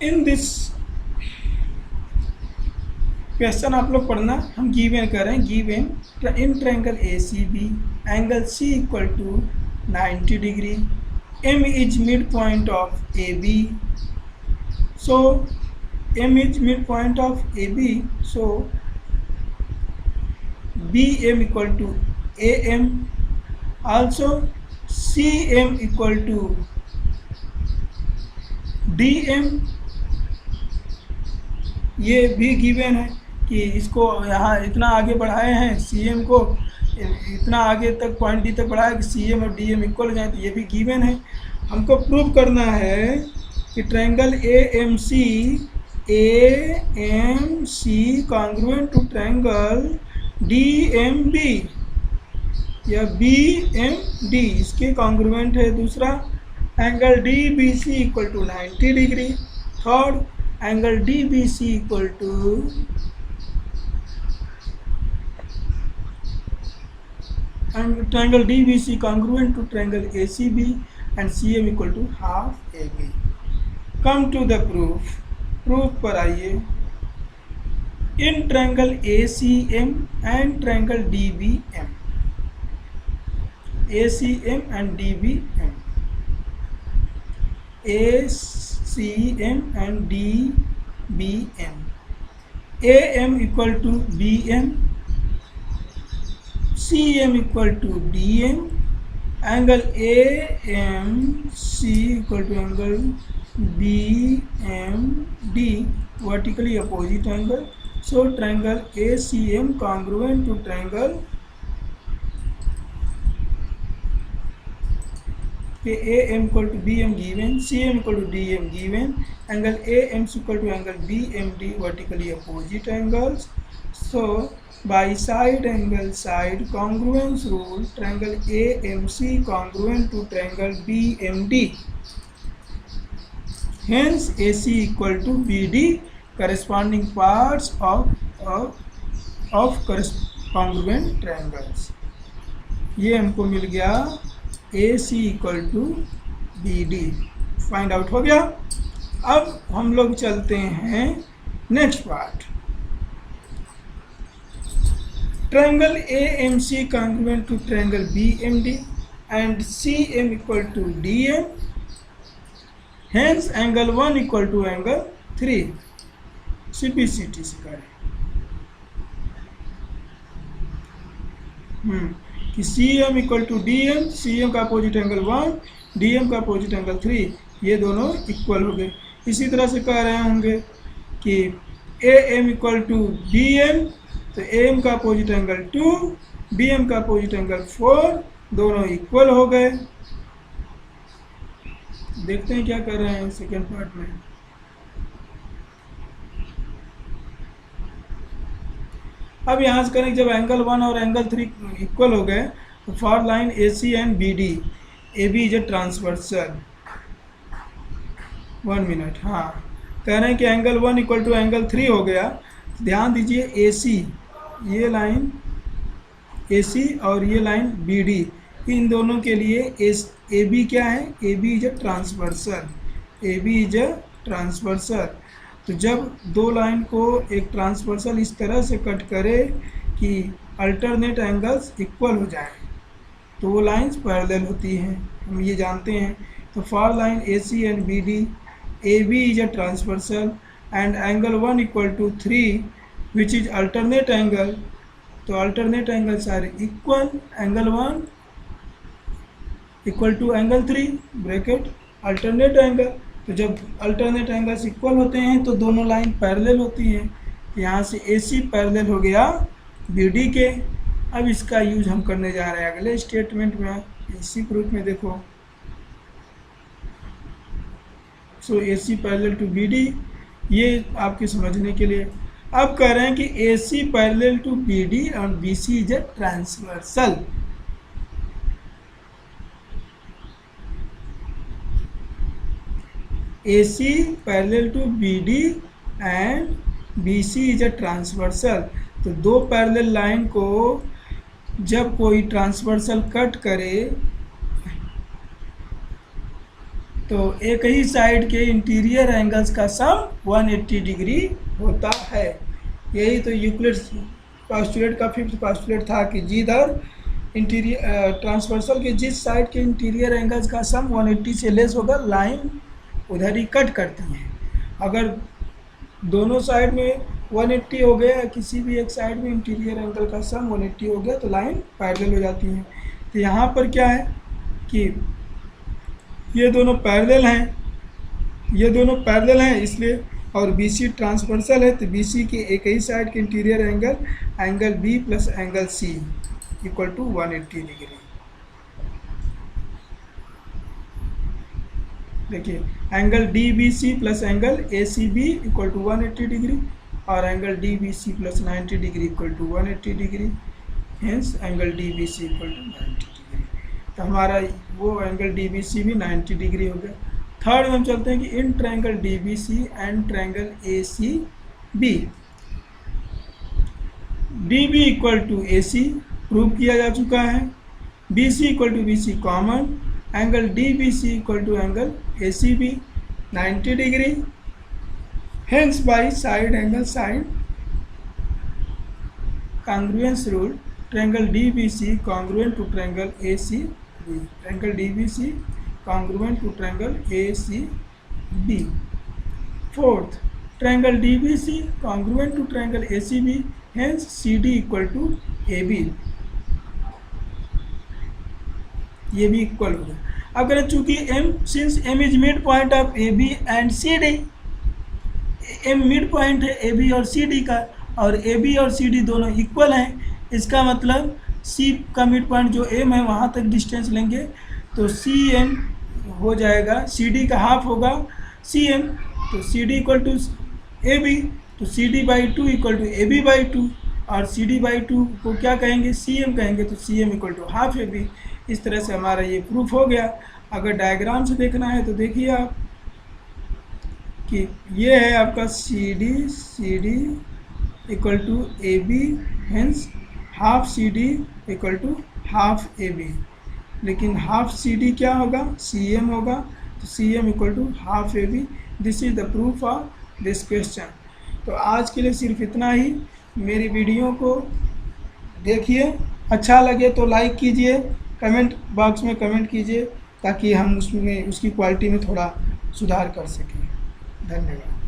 In this question आप लोग पढ़ना, हम गिवन करें, given in triangle A C B angle C equal to 90 degree, M is midpoint of A B, so M is midpoint of A B, so B M equal to A M, also cm equal to dm, ये भी given है कि इसको यहाँ इतना आगे बढ़ाए हैं, cm को इतना आगे तक पॉइंट डी तक बढ़ाया कि cm और dm इक्वल हो जाए, तो ये भी गिवन है। हमको प्रूव करना है कि triangle AMC congruent to triangle DMB या BMD इसके कॉन्ग्रुएंट है। दूसरा angle DBC equal to 90 degree. Third angle DBC equal to triangle DBC congruent to triangle ACB and CM equal to half AB। Come to the proof, proof पर आइए। In triangle ACM and triangle DBM, ACM and DBM, ACM and DBM, AM equal to BM, CM equal to DM, angle AMC equal to angle BMD, vertically opposite angle, so triangle ACM congruent to triangle AM equal to BM given, CM equal to DM given, angle AM equal to angle BMD, vertically opposite angles. So by side angle side congruence rule, triangle AMC congruent to triangle BMD, hence AC equal to BD, corresponding parts of congruent triangles. ये हमको मिल गया AC equal to BD, find out हो गया। अब हम लोग चलते हैं next part. Triangle AMC congruent to triangle BMD and CM equal to DM, hence angle 1 equal to angle 3। CPCT से करें कि CM equal to DM, CM का अपोजिट एंगल 1, DM का अपोजिट एंगल 3, ये दोनों इक्वल हो गए। इसी तरह से कह रहे होंगे कि AM इक्वल टू BM, तो AM का अपोजिट एंगल 2, BM का अपोजिट एंगल 4, दोनों इक्वल हो गए। देखते हैं क्या कर रहे हैं सेकेंड पार्ट में। अब यहाँ से करें, जब एंगल 1 और एंगल 3 इक्वल हो गए तो for line AC and BD, AB is a transversal. 1 minute, हाँ, कह रहे हैं कि एंगल 1 इक्वल टू एंगल 3 हो गया। ध्यान दीजिए AC, ये लाइन AC और ये लाइन BD, इन दोनों के लिए AB क्या है? AB is a transversal, AB is a transversal. तो जब दो लाइन को एक ट्रांसवर्सल इस तरह से कट करे कि अल्टरनेट एंगल्स इक्वल हो जाए तो वो लाइंस पैरेलल होती हैं, हम ये जानते हैं। तो for line AC and BD, AB is a transversal and angle 1 equal to 3 which is alternate angle. तो alternate angles are equal, angle 1 equal to angle 3 bracket alternate angle. तो जब अल्टरनेट एंगल्स इक्वल होते हैं तो दोनों line parallel होती हैं। यहाँ से AC पैरेलल हो गया BD के। अब इसका यूज हम करने जा रहे हैं अगले स्टेटमेंट में, इसी प्रूफ में देखो। सो AC पैरेलल टू BD, ये आपके समझने के लिए। अब कह रहे हैं कि AC पैरेलल टू BD और BC is a transversal. AC parallel to BD and BC is a transversal. तो दो पैरेलल लाइन को जब कोई ट्रांसवर्सल कट करे तो एक ही साइड के इंटीरियर एंगल्स का सम 180 डिग्री होता है। यही तो यूक्लिड पोस्टुलेट का फिफ्थ पोस्टुलेट था कि जिधर इंटीरियर ट्रांसवर्सल के जिस साइड के इंटीरियर एंगल्स का सम 180 से लेस होगा, लाइन उधर ही कट करती है। अगर दोनों साइड में 180 हो गया, किसी भी एक साइड में इंटीरियर एंगल का सम 180 हो गया, तो लाइन पैरेलल हो जाती है। तो यहाँ पर क्या है कि ये दोनों पैरेलल हैं, इसलिए, और BC ट्रांसवर्सल है, तो BC के एक ही साइड के interior angle B plus angle C equal to 180 degree. देखिए, angle DBC plus angle ACB equal to 180 degree, और angle DBC plus 90 degree equal to 180 degree, hence angle DBC equal to 90 degree. तो हमारा वो angle DBC भी 90 degree हो गया। Third में हम चलते हैं कि in triangle DBC and triangle ACB, DB equal to AC prove किया जा चुका है, BC equal to BC common, angle DBC equal to angle ACB 90 degree, hence by side angle side congruence rule triangle DBC congruent to triangle ACB, triangle DBC congruent to triangle ACB। Fourth, triangle DBC congruent to triangle ACB, hence CD equal to AB, ये भी equal हो गया। अगर चूंकि since M is midpoint of AB and CD, M mid point है AB और CD का, और AB और CD दोनों इक्वल हैं, इसका मतलब C का मिड पॉइंट जो M है वहाँ तक डिस्टेंस लेंगे तो CM हो जाएगा, CD का हाफ होगा CM, तो CD इक्वल टू AB, तो CD by 2 equal to AB by 2, और CD बाई 2 को क्या कहेंगे, CM कहेंगे, तो CM equal to half AB। इस तरह से हमारा ये प्रूफ हो गया। अगर डायग्राम से देखना है तो देखिए आप कि ये है आपका CD equal to AB, hence half CD equal to half AB, लेकिन हाफ CD क्या होगा, CM होगा, तो CM equal to half AB। This is the proof of this question. तो आज के लिए सिर्फ इतना ही। मेरी वीडियो को देखिए, अच्छा लगे तो लाइक कीजिए, कमेंट बॉक्स में कमेंट कीजिए, ताकि हम उसमें उसकी क्वालिटी में थोड़ा सुधार कर सकें। धन्यवाद।